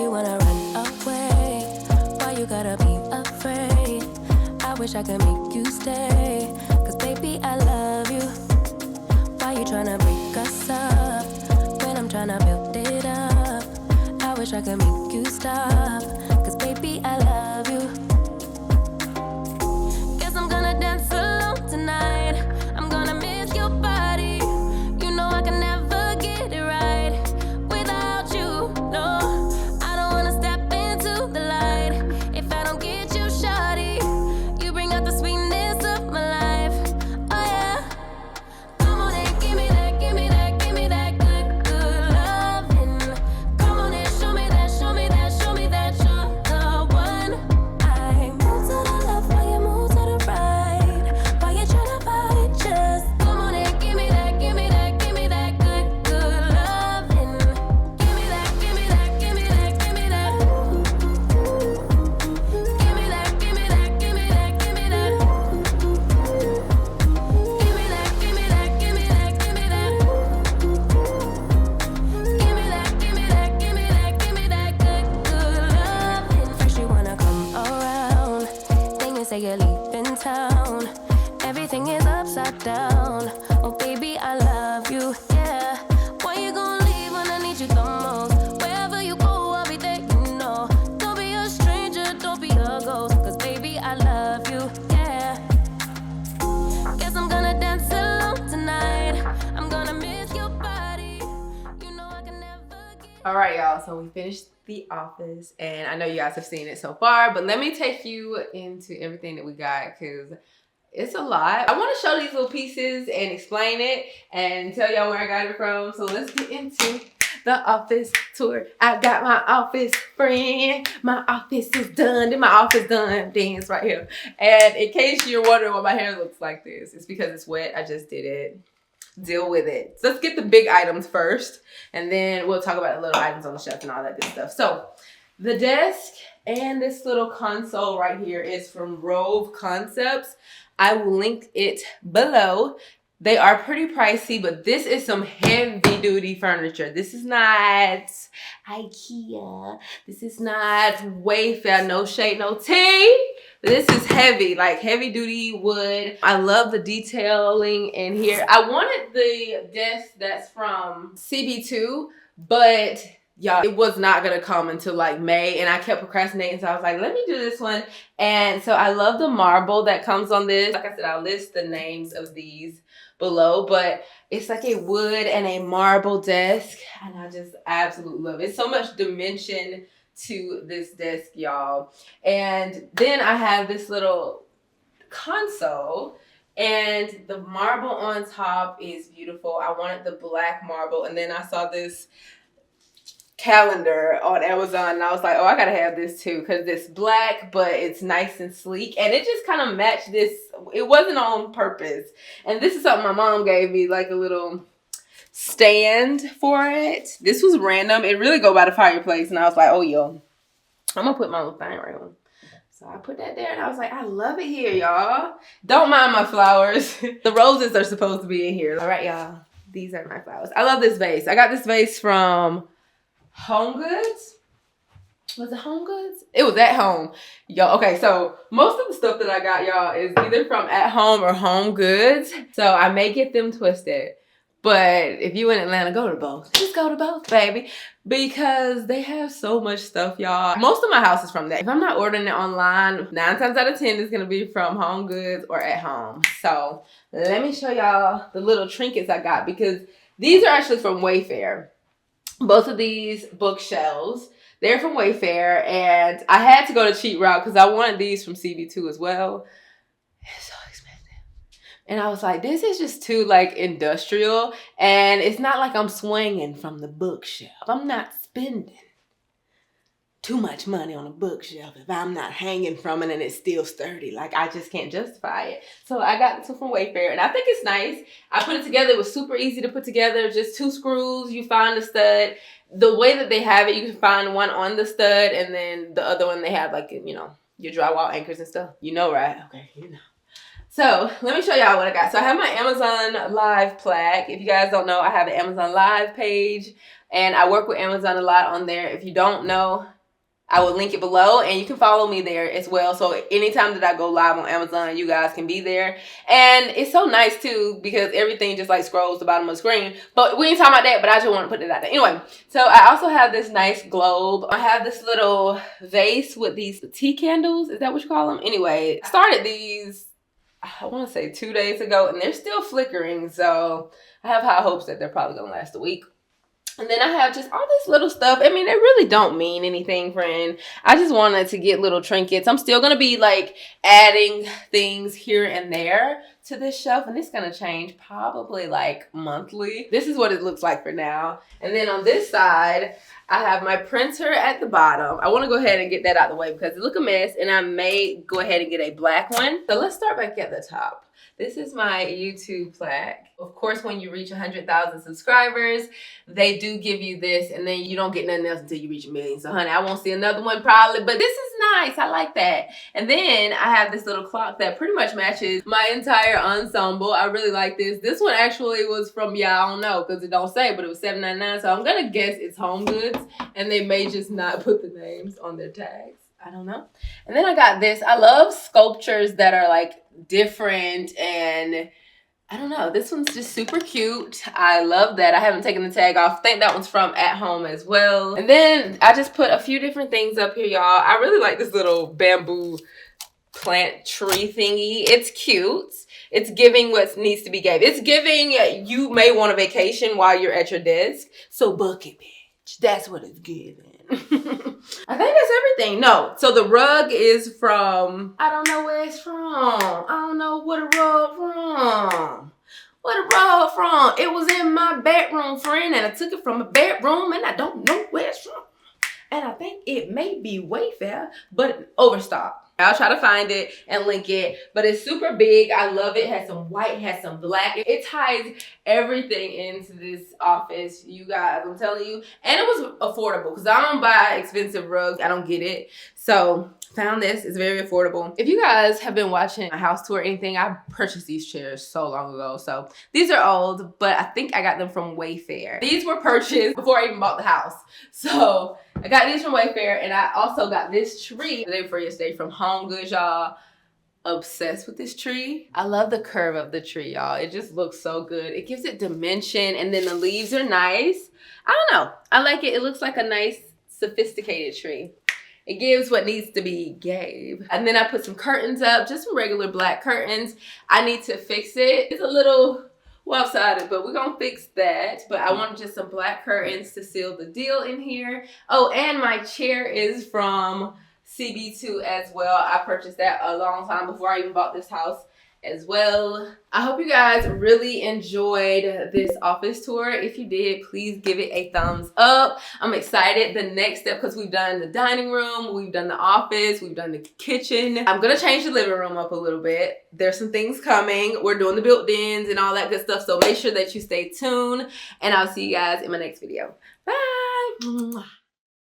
you wanna run away? Why you gotta be afraid? I wish I could make you stay. Cause baby, I love you. Why you tryna break us up when I'm tryna build it up? I wish I could make you stop. Cause baby, I love you. Guess I'm gonna dance alone tonight. I'm gonna miss your body. You know I can never get it right without you. No, I don't wanna step into the light if I don't get you, shawty. You bring out the sweetness of my life. Oh yeah. Come on and give me that, give me that, give me that good, good loving. Come on and show me that, show me that, show me that you're the one. I move to the left while you move to the right. Why you tryna fight it? Just come on and give me that, give me that, give me that good, good loving. Give me that, give me that, give me that, give me that. Give me that, give me that, give me that, give me that. Give me that, give me that, give me that, give me that. Give me that, give me that, give me that, give me that good, good loving. First you wanna come around, then you say you're leaving town. Everything is upside down. Oh baby, I love you, yeah. Why you gonna leave when I need you the most? Wherever you go, I'll be there, you know. Don't be a stranger, don't be a ghost. Cause baby, I love you, yeah. Guess I'm gonna dance alone tonight. I'm gonna miss your body. You know I can never get. All right, y'all. So we finished The Office, and I know you guys have seen it so far, but let me take you into everything that we got because it's a lot. I want to show these little pieces and explain it and tell y'all where I got it from. So let's get into the office tour. I got my office friend. My office is done. Then my office done. Dance right here. And in case you're wondering why my hair looks like this, it's because it's wet. I just did it. Deal with it. So let's get the big items first, and then we'll talk about the little items on the shelf and all that good stuff. So the desk and this little console right here is from Rove Concepts. I will link it below. They are pretty pricey, but this is some heavy duty furniture. This is not IKEA. This is not Wayfair, no shade, no tea. This is heavy, like heavy duty wood. I love the detailing in here. I wanted the desk that's from CB2, but y'all, it was not gonna come until like May, and I kept procrastinating, so I was like, let me do this one. And so I love the marble that comes on this. Like I said, I'll list the names of these below, but it's like a wood and a marble desk, and I just absolutely love it. It's so much dimension to this desk, y'all. And then I have this little console, and the marble on top is beautiful. I wanted the black marble, and then I saw this calendar on Amazon, and I was like, oh, I gotta have this too, because it's black, but it's nice and sleek, and it just kind of matched this. It wasn't on purpose, and this is something my mom gave me, like a little stand for it. This was random. It really go by the fireplace, and I was like, oh, yo, I'm gonna put my little thing right on. So I put that there, and I was like, I love it here, y'all. Don't mind my flowers. The roses are supposed to be in here. All right, y'all, these are my flowers. I love this vase. I got this vase from Home Goods. Was it Home Goods? It was At Home. Y'all, okay, so most of the stuff that I got, y'all, is either from At Home or Home Goods. So I may get them twisted. But if you in Atlanta, go to both. Just go to both, baby. Because they have so much stuff, y'all. Most of my house is from that. If I'm not ordering it online, 9 times out of 10 it's gonna be from Home Goods or At Home. So let me show y'all the little trinkets I got, because these are actually from Wayfair. Both of these bookshelves, they're from Wayfair, and I had to go the cheap route because I wanted these from CB2 as well. It's so expensive. And I was like, this is just too like industrial, and it's not like I'm swinging from the bookshelf. I'm not spending too much money on a bookshelf if I'm not hanging from it and it's still sturdy. Like, I just can't justify it. So I got this one from Wayfair, and I think it's nice. I put it together. It was super easy to put together. Just 2 screws. You find the stud. The way that they have it, you can find one on the stud, and then the other one they have, like, you know, your drywall anchors and stuff. You know, right? Okay, you know. So let me show y'all what I got. So I have my Amazon Live plaque. If you guys don't know, I have an Amazon Live page, And I work with Amazon a lot on there. If you don't know, I will link it below, and you can follow me there as well. So anytime that I go live on Amazon, you guys can be there. And it's so nice too, because everything just like scrolls to the bottom of the screen. But we ain't talking about that, but I just want to put it out there. Anyway, so I also have this nice globe. I have this little vase with these tea candles. Is that what you call them? Anyway, I started these, I want to say 2 days ago, and they're still flickering. So I have high hopes that they're probably going to last a week. And then I have just all this little stuff. I mean, they really don't mean anything, friend. I just wanted to get little trinkets. I'm still going to be like adding things here and there to this shelf. And it's going to change probably like monthly. This is what it looks like for now. And then on this side, I have my printer at the bottom. I want to go ahead and get that out of the way because it looks a mess. And I may go ahead and get a black one. So let's start back at the top. This is my YouTube plaque. Of course, when you reach 100,000 subscribers, they do give you this, and then you don't get nothing else until you reach 1 million. So, honey, I won't see another one probably, but this is nice. I like that. And then I have this little clock that pretty much matches my entire ensemble. I really like this. This one actually was from, I don't know, because it don't say, but it was $7.99. So I'm going to guess it's Home Goods, and they may just not put the names on their tags. I don't know. And then I got this. I love sculptures that are like different, and I don't know. This one's just super cute. I love that. I haven't taken the tag off. I think that one's from At Home as well. And then I just put a few different things up here, y'all. I really like this little bamboo plant tree thingy. It's cute. It's giving what needs to be gave. It's giving you may want a vacation while you're at your desk. So bucket bitch. That's what it's giving. I think that's everything. No, so the rug is from, I don't know where it's from. I don't know what a rug from. What a rug from. It was in my bedroom, friend, and I took it from a bedroom, and I don't know where it's from. And I think it may be Wayfair, but Overstock. I'll try to find it and link it, but it's super big. I love it. It has some white, has some black. It ties everything into this office, you guys, I'm telling you. And it was affordable because I don't buy expensive rugs. I don't get it. So found this. It's very affordable. If you guys have been watching a house tour or anything, I purchased these chairs so long ago. So these are old, but I think I got them from Wayfair. These were purchased before I even bought the house. So I got these from Wayfair, and I also got this tree the day before yesterday from Home Goods, y'all. Obsessed with this tree. I love the curve of the tree, y'all. It just looks so good. It gives it dimension, and then the leaves are nice. I don't know. I like it. It looks like a nice, sophisticated tree. It gives what needs to be gave. And then I put some curtains up, just some regular black curtains. I need to fix it. It's a little lopsided, but we're gonna fix that. But I wanted just some black curtains to seal the deal in here. Oh, and my chair is from CB2 as well. I purchased that a long time before I even bought this house as well. I hope you guys really enjoyed this office tour. If you did, please give it a thumbs up. I'm excited. The next step, because we've done the dining room, we've done the office, we've done the kitchen. I'm gonna change the living room up a little bit. There's some things coming. We're doing the built-ins and all that good stuff. So make sure that you stay tuned, and I'll see you guys in my next video. Bye.